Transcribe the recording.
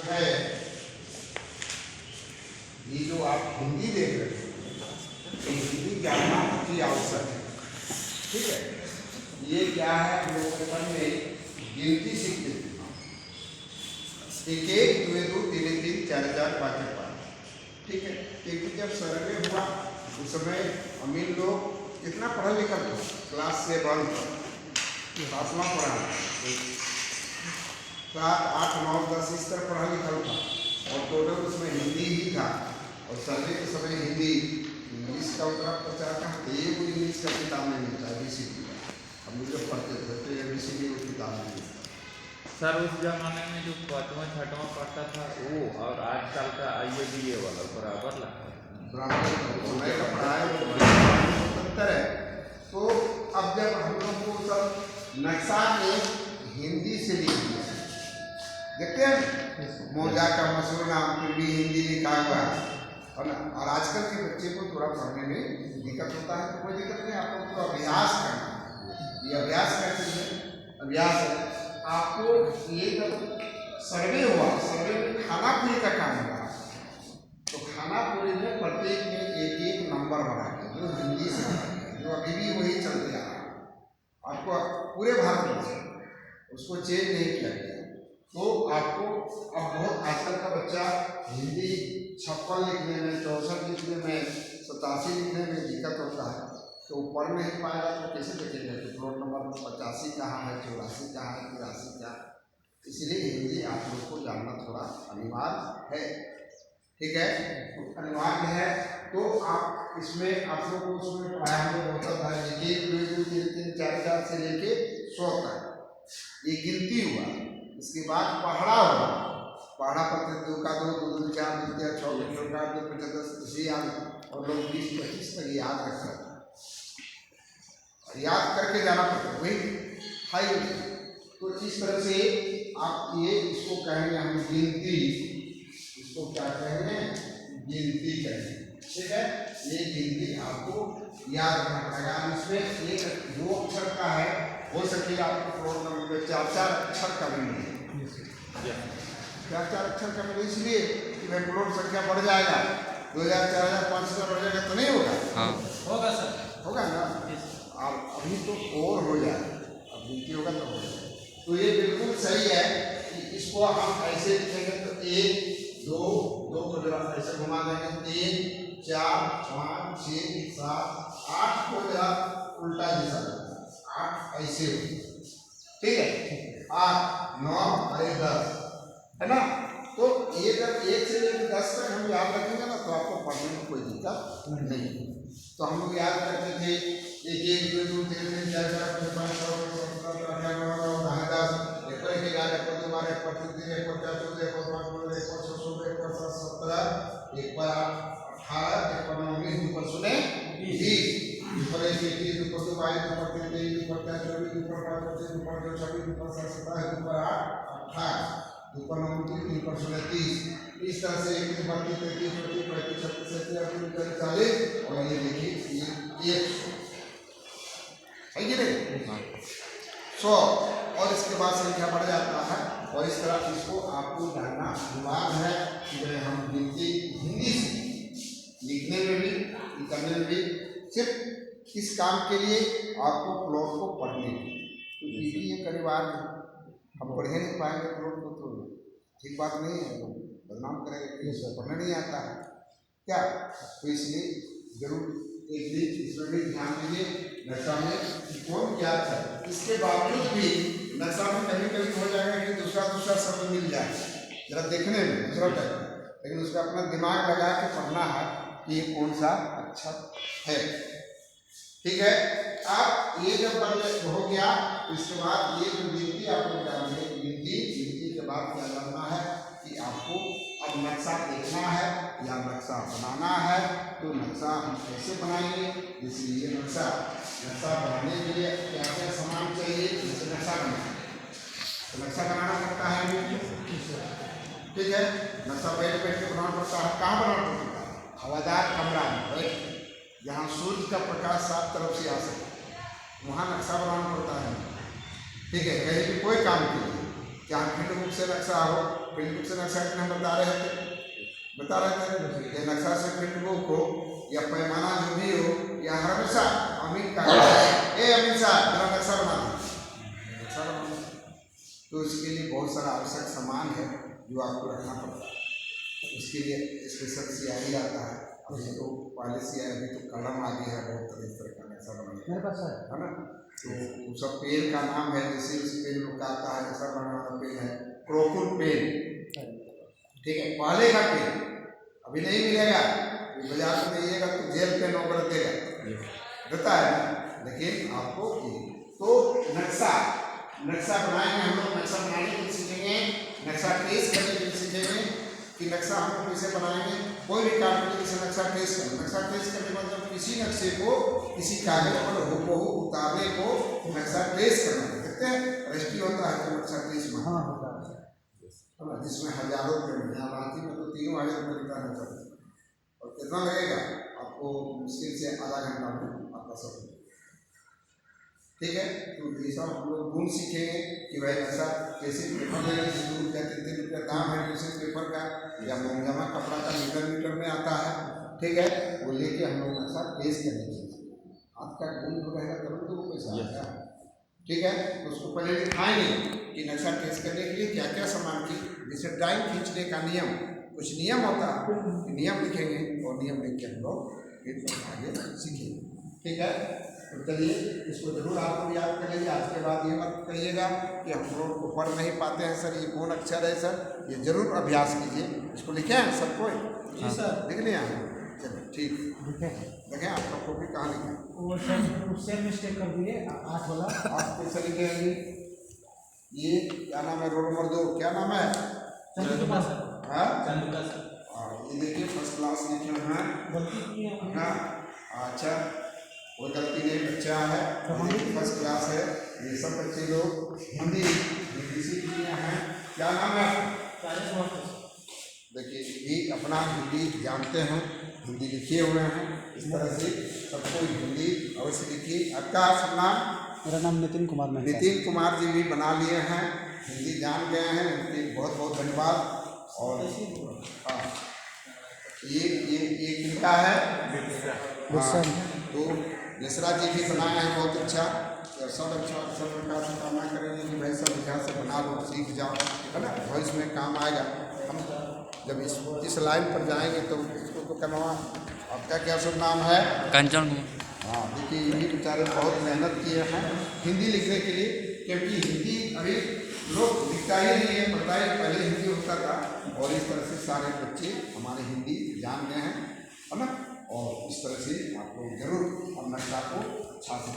है, ये जो आप हिंदी देख रहे हैं, ये हिंदी जानना अति आवश्यक है। ठीक है, ये क्या है, हम लोग बचपन में गिनती सीखते थे, एक एक, दो दो, तीन तीन, चार चार, पाँच पाँच। ठीक है, लेकिन जब सर्वे हुआ उस समय अमीर लोग कितना पढ़ा लिखा था, क्लास 7 सातवां पढ़ा, 7, 8, 9, 10 इस तरह पढ़ा लिखा था, और टोटल उसमें हिंदी ही था। और सर्वे के समय हिंदी, इंग्लिश का उतना प्रचार कहाँ था, ये कोई इंग्लिश का किताब नहीं मिलता, ABCD का हम लोग जब पढ़ते थे तो ABCD को किताब नहीं मिलता। सर उस जमाने में जो 5वां 6वां पढ़ता था वो और आजकल का IABA वाला बराबर लगता है, बराबर समय का पढ़ाई अंतर है। तो अब जब हम लोग को सब नक्शा में हिंदी से लिख दिया, देखते हैं मौजा का मशहूर नाम फिर भी हिंदी लिखा हुआ है, और आजकल के बच्चे को थोड़ा पढ़ने में दिक्कत होता है, तो कोई दिक्कत नहीं, आपको तो अभ्यास करना है, ये अभ्यास का चीज है, अभ्यास है। आपको ये जब सर्वे हुआ, सर्वे में खाना पूरी का काम हुआ, तो खाना पूरी में प्रत्येक में एक एक नंबर बना के, जो हिंदी से जो अभी भी वही चलते आ रहा है, आपको पूरे भारत में उसको चेंज नहीं किया गया। तो आपको अब बहुत आजकल का बच्चा हिंदी 56 लिखने में, 64 लिखने में, 87 लिखने में दिक्कत होता है, तो पढ़ नहीं पाएगा तो कैसे देखेगा कि प्लॉट नंबर 85 कहाँ है, 84 कहाँ है, 83 क्या है। इसलिए हिंदी आप लोग को जानना थोड़ा अनिवार्य है। ठीक है, अनिवार्य है। तो आप इसमें आप लोग को उसमें पढ़ाया हमें होता था 1, 2, 3, 3, 4, 4 से लेके 100 तक ये गिनती हुआ। इसके बाद पहाड़ा हुआ, पहाड़ा पढ़ते 2 का 2, 2 2 4, 2 4, 6 2 4, 2 5 10 इसे याद, और लोग 20 25 तक याद रखते हैं, याद करके जाना पड़ता है, वही हाई। तो इस तरह से आप ये इसको कहेंगे हम गिनती, इसको क्या कहेंगे, गिनती कहेंगे। ठीक है, ये गिनती आपको याद रखना पड़ेगा। इसमें एक 2 अक्षर का है, हो सके आपको प्लॉट नंबर में 4-4 अक्षर का भी मिले, 4-4 अक्षर का मिले, इसलिए कि भाई प्लॉट संख्या बढ़ जाएगा, 2000, 4000, 5000 बढ़ जाएगा तो नहीं होगा। हाँ होगा सर, होगा ना। और अभी तो और हो जाए, अब गिनती होगा तो हो जाए। तो ये बिल्कुल सही है कि इसको हम ऐसे लिखेंगे तो 1, 2, 2 को जरा ऐसे घुमा देंगे, 3, 4, 5, 6, 7, 8 को जरा उल्टा दिशा, 8 ऐसे हो, ठीक है, 8, 9 और 10 है ना। तो ये जब 1 से लेकर 10 तक हम याद रखेंगे ना, तो आपको पढ़ने में कोई दिक्कत नहीं। तो हम लोग याद करते थे 1, 1, 2, 2, 3, 3, 4, 4, 5, 6, 7, 8, 9, 10, 11, 12, 13, 14, 15, 16, 17, 18, 19, 20, 21, 22, 23, 24, 25, 26, 27, 28, 29, 30, 31, 32, 33, 34, 35, 36, 37, 38, 30, इस तरह से 31, 32, 33, 34, 35, 36, 37, 38, 40, और ये देखिए ये 100 है कि नहीं, 100, और इसके बाद संख्या बढ़ जाता है। और इस तरह इसको आपको जानना अनिवार्य है कि हम गिनती हिंदी से लिखने में भी, करने में भी, सिर्फ इस काम के लिए आपको प्लॉट को पढ़ने की, क्योंकि ये अनिवार्य है। हम पढ़ नहीं पाएंगे प्लॉट को तो ठीक बात नहीं है, तो बदनाम करेंगे, इसको पढ़ना नहीं आता है क्या। तो इसलिए जरूर एक दिन इसमें भी ध्यान दीजिए, नक्शा में कौन क्या है। इसके बावजूद भी नक्शा में कभी कभी हो जाएगा कि दूसरा शब्द मिल जाए, जरा देखने में दूसरा टाइप, लेकिन उसका अपना दिमाग लगा के पढ़ना है कि ये कौन सा अक्षर है। ठीक है, अब ये जब हो गया, इसके बाद ये जो गिनती आपको जाननी है, गिनती के बाद क्या जानना है कि आपको अब नक्शा देखना है या नक्शा बनाना है। तो नक्शा हम कैसे बनाएंगे, इसलिए नक्शा बनाने के लिए क्या क्या सामान चाहिए, जैसे नक्शा बनाना, तो नक्शा बनाना पड़ता है हमें। ठीक है, नक्शा बैठ के बनाना पड़ता है। कहाँ बनाना पड़ता है, हवादार कमरा में बैठ के, जहाँ सूर्य का प्रकाश 7 तरफ से आ सके, वहाँ नक्शा बनाना पड़ता है। ठीक है, कहीं भी कोई काम के लिए, जहाँ खंड मुख से नक्शा हो, फील्ड बुक से नक्शा हम बता रहे थे ये नक्शा से फील्ड बुक हो या पैमाना जो भी हो, या हमेशा अमित का अमित साहब मेरा नक्शा बना दो, नक्शा बना दो। तो इसके लिए बहुत सारा आवश्यक सामान है जो आपको रखना पड़ता है। उसके लिए स्पेशल स्याही आता है, अभी तो पहले स्याही, अभी तो कलम आ गया है, बहुत तरह का नक्शा बनाना है ना। तो वो सब पेन का नाम है, जैसे उस पेन लोग का आता है, नक्शा बनाने वाला पेन है क्रोकुल पेन, ठीक है, पहले का पेन अभी नहीं मिलेगा, बाजार में जाइएगा तो जेल पेन वगैरह देता है, लेकिन आपको तो नक्शा बनाएंगे हम लोग, नक्शा बनाने के लिए सीखेंगे, नक्शा ट्रेस करने के लिए सीखेंगे कि नक्शा हम लोग कैसे बनाएंगे। कोई भी काम के लिए जैसे नक्शा ट्रेस करना, नक्शा ट्रेस करने के बाद जब किसी नक्शे को किसी कागज पर हूबहू उतारने को नक्शा ट्रेस करना, देखते हैं रजिस्ट्री होता है तो नक्शा ट्रेस में जिसमें हजारों रुपये, यहाँ रांची में तो 3000 रुपये लिखा है, और कितना लगेगा आपको, मुश्किल से आधा घंटा में आपका सब, ठीक है। तो ऐसा हम लोग गुण सीखेंगे कि भाई ऐसा कैसे पेपर लेना, 2 रुपया 3 रुपया दाम है जैसे पेपर का, या मोमजामा कपड़ा का मीटर में आता है, ठीक है, वो लेके हम लोग नक्शा ट्रेस करेंगे। आपका गुण रहेगा तब तो वो पैसा आएगा, ठीक है। तो उसको पहले दिखाएंगे कि नक्शा ट्रेस करने के लिए क्या क्या सामान की, जैसे ड्राइंग खींचने का नियम, कुछ नियम होता है, नियम लिखेंगे और नियम लिख के हम लोग फिर आगे सीखेंगे, ठीक है। तो चलिए इसको जरूर आप लोग याद करेंगे। आज के बाद ये मत कहिएगा कि हम लोग को पढ़ नहीं पाते हैं सर, ये कौन अक्षर है सर, ये जरूर अभ्यास कीजिए। इसको लिखे हैं सब कोई? जी सर। लिख लिया है, चलिए ठीक देखें आपका कॉपी कहाँ लिखे, वो सर उससे मिस्टेक कर दिए 8 वाला। आप कैसे लिखेंगे? ये क्या नाम है, रोल नंबर 2 क्या नाम है? चंद्रिका सर। हाँ चंद्रिका सर। ये देखिए फर्स्ट क्लास लिखे हैं, गलती की है हाँ अच्छा, वो गलती नहीं, बच्चा है फर्स्ट क्लास है। ये सब बच्चे लोग हिंदी सीख लिए हैं। क्या नाम है? देखिए ये अपना हिंदी जानते हैं, हिंदी लिखे हुए हैं, इस तरह से सबको हिंदी अवश्य लिखिए। आपका सब नाम? मेरा नाम नितिन कुमार है। नितिन कुमार जी भी बना लिए हैं, हिंदी जान गए हैं, इनके बहुत बहुत धन्यवाद। और हाँ ये किनका है? हाँ, तो मिश्रा जी भी बनाए हैं, बहुत अच्छा। सब प्रकार से कामना करेंगे कि भाई सब यहाँ से बना लो, सीख जाओ, है ना, भविष्य में काम आएगा। हम जब इस लाइन पर जाएंगे तो इसको तो करना। आपका क्या शुभ नाम है? कंचन कुमार। हाँ देखिए ये बेचारे बहुत मेहनत किए हैं हिंदी लिखने के लिए, क्योंकि हिंदी अभी लोग लिखता ही नहीं है, पढ़ता ही पहले हिंदी होता था, और इस तरह से सारे बच्चे हमारे हिंदी जान गए हैं, है ना। और इस तरह से आप लोग जरूर हम नक्शा को अच्छा से